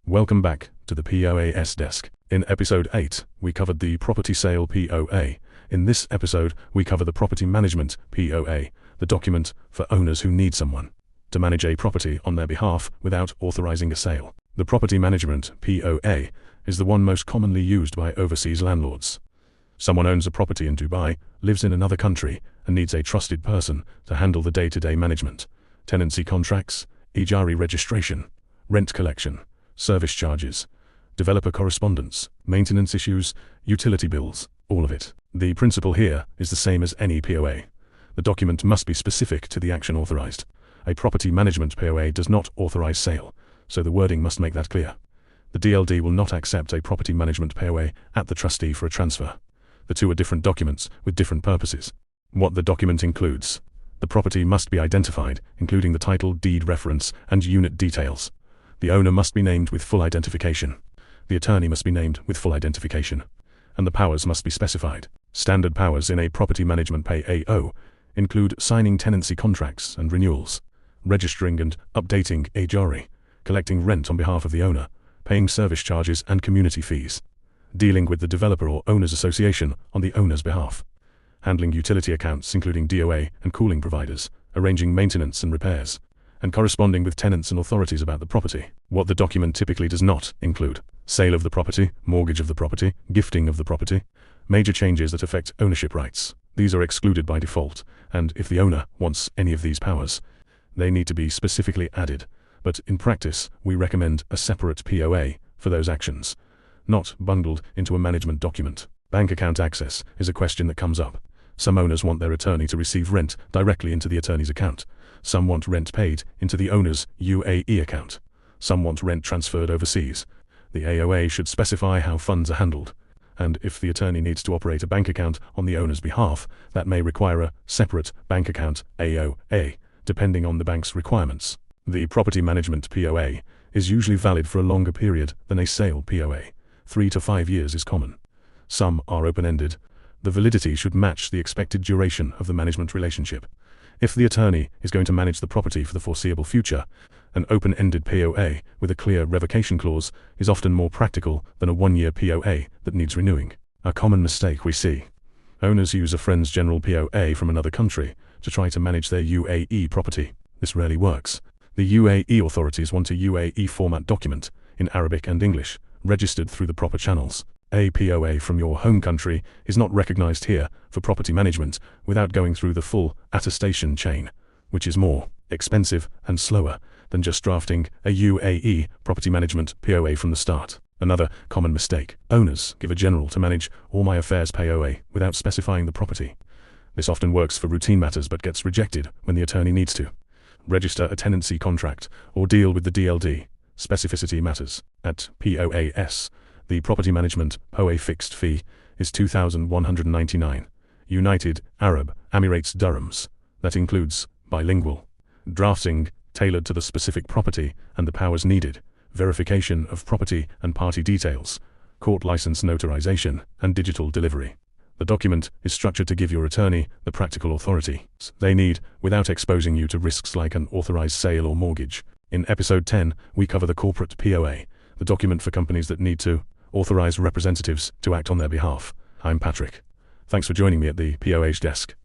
Welcome back to the POAS Desk. In episode 8, we covered the Property Sale POA. In this episode, we cover the Property Management POA, the document for owners who need someone to manage a property on their behalf without authorizing a sale. The Property Management POA is the one most commonly used by overseas landlords. Someone owns a property in Dubai, lives in another country, and needs a trusted person to handle the day-to-day management, tenancy contracts, ijari registration, rent collection, service charges, developer correspondence, maintenance issues, utility bills, all of it. The principle here is the same as any POA. The document must be specific to the action authorized. A Property Management POA does not authorize sale, so the wording must make that clear. The DLD will not accept a Property Management POA at the trustee for a transfer. The two are different documents with different purposes. What the document includes. The property must be identified, including the title, deed reference, and unit details. The owner must be named with full identification. The attorney must be named with full identification. And the powers must be specified. Standard powers in a Property Management POA include signing tenancy contracts and renewals, registering and updating ijari, collecting rent on behalf of the owner, paying service charges and community fees, dealing with the developer or owners association on the owner's behalf, handling utility accounts including DOA and cooling providers, arranging maintenance and repairs, and corresponding with tenants and authorities about the property. What the document typically does not include: sale of the property, mortgage of the property, gifting of the property, major changes that affect ownership rights. These are excluded by default, and if the owner wants any of these powers, they need to be specifically added. But in practice, we recommend a separate POA for those actions, not bundled into a management document. Bank account access is a question that comes up. Some owners want their attorney to receive rent directly into the attorney's account. Some want rent paid into the owner's UAE account. Some want rent transferred overseas. The AOA should specify how funds are handled. And if the attorney needs to operate a bank account on the owner's behalf, that may require a separate bank account AOA, depending on the bank's requirements. The Property Management POA is usually valid for a longer period than a sale POA. 3 to 5 years is common. Some are open-ended. The validity should match the expected duration of the management relationship. If the attorney is going to manage the property for the foreseeable future, an open-ended POA with a clear revocation clause is often more practical than a 1-year POA that needs renewing. A common mistake we see: owners use a friend's general POA from another country to try to manage their UAE property. This rarely works. The UAE authorities want a UAE format document in Arabic and English, registered through the proper channels. A POA from your home country is not recognized here for property management without going through the full attestation chain, which is more expensive and slower than just drafting a UAE property management POA from the start. Another common mistake: owners give a general to manage all my affairs POA without specifying the property. This often works for routine matters but gets rejected when the attorney needs to. Register a tenancy contract or deal with the DLD. Specificity matters. At POAS, the Property Management POA fixed fee is $2,199 United Arab Emirates dirhams. That includes bilingual drafting tailored to the specific property and the powers needed, verification of property and party details, court license notarization, and digital delivery. The document is structured to give your attorney the practical authority they need without exposing you to risks like an authorized sale or mortgage. In episode 10, we cover the Corporate POA, the document for companies that need to authorize representatives to act on their behalf. I'm Patrick. Thanks for joining me at the POAS Desk.